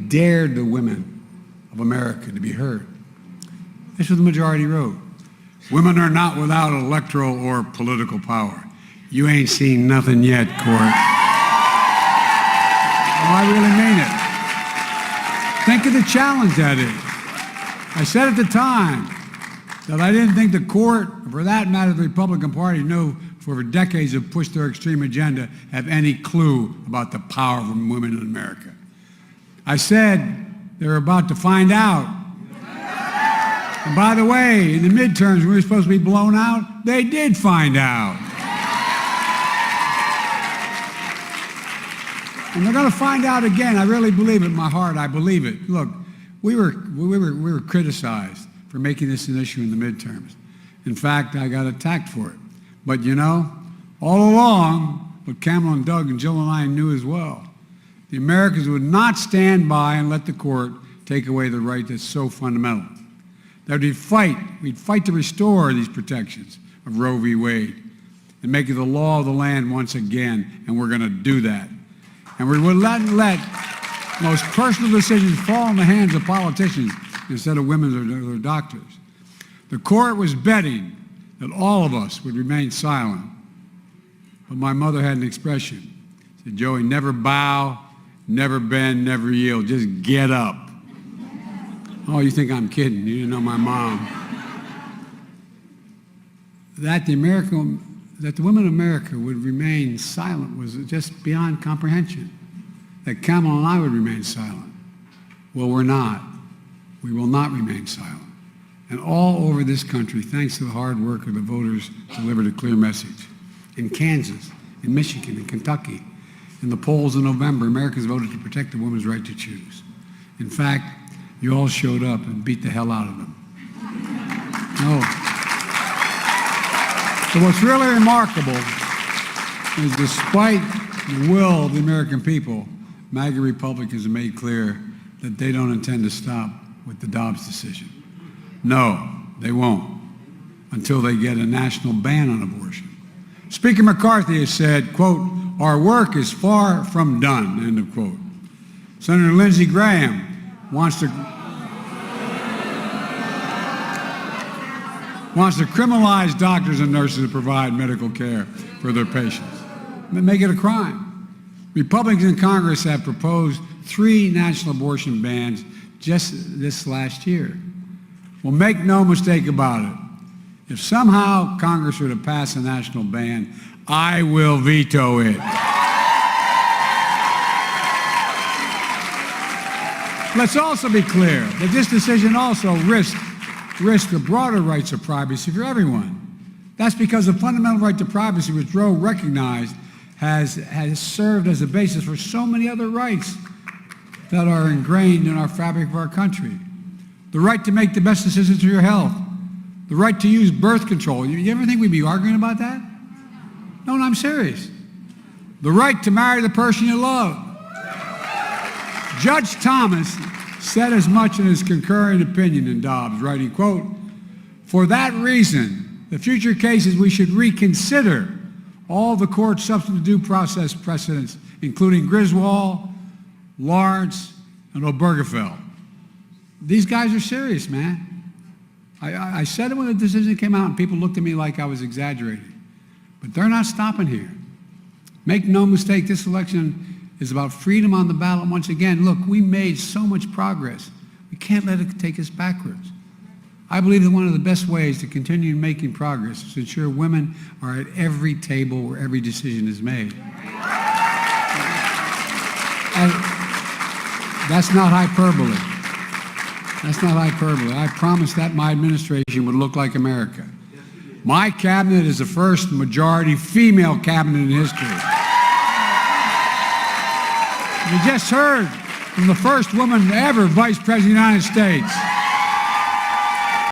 dared the women of America to be heard. This is what the majority wrote. Women are not without electoral or political power. You ain't seen nothing yet, court. Oh, I really mean it. Think of the challenge that is. I said at the time that I didn't think the court, or for that matter, the Republican Party, knew for decades have pushed their extreme agenda, have any clue about the power of women in America. I said they're about to find out. And by the way, in the midterms, when we were supposed to be blown out, they did find out. And they're going to find out again. I really believe it in my heart. I believe it. Look, we were criticized for making this an issue in the midterms. In fact, I got attacked for it. But you know, all along, what Kamala and Doug and Jill and I knew as well, the Americans would not stand by and let the court take away the right that's so fundamental. That we'd fight to restore these protections of Roe v. Wade and make it the law of the land once again, and we're going to do that. And we would let most personal decisions fall in the hands of politicians instead of women or their doctors. The court was betting that all of us would remain silent. But my mother had an expression. She said, Joey, never bow, never bend, never yield, just get up. Oh, you think I'm kidding? You didn't know my mom. That the women of America would remain silent was just beyond comprehension. That Kamala and I would remain silent. Well, we're not. We will not remain silent. And all over this country, thanks to the hard work of the voters, delivered a clear message. In Kansas, in Michigan, in Kentucky, in the polls in November, Americans voted to protect the woman's right to choose. In fact, you all showed up and beat the hell out of them. No. So what's really remarkable is despite the will of the American people, MAGA Republicans have made clear that they don't intend to stop with the Dobbs decision. No, they won't, until they get a national ban on abortion. Speaker McCarthy has said, quote, our work is far from done, end of quote. Senator Lindsey Graham wants to criminalize doctors and nurses who provide medical care for their patients, make it a crime. Republicans in Congress have proposed 3 national abortion bans just this last year. Well, make no mistake about it. If somehow Congress were to pass a national ban, I will veto it. Let's also be clear that this decision also risks the broader rights of privacy for everyone. That's because the fundamental right to privacy, which Roe recognized, has served as a basis for so many other rights that are ingrained in our fabric of our country. The right to make the best decisions for your health. The right to use birth control. You ever think we'd be arguing about that? No, I'm serious. The right to marry the person you love. Judge Thomas said as much in his concurring opinion in Dobbs, writing, quote, for that reason, the future cases we should reconsider all the court's substantive due process precedents, including Griswold, Lawrence, and Obergefell. These guys are serious, man. I said it when the decision came out and people looked at me like I was exaggerating. But they're not stopping here. Make no mistake, this election is about freedom on the ballot once again. Look, we made so much progress. We can't let it take us backwards. I believe that one of the best ways to continue making progress is to ensure women are at every table where every decision is made. And that's not hyperbole. That's not hyperbole. I promised that my administration would look like America. My cabinet is the first majority female cabinet in history. You just heard from the first woman ever Vice President of the United States.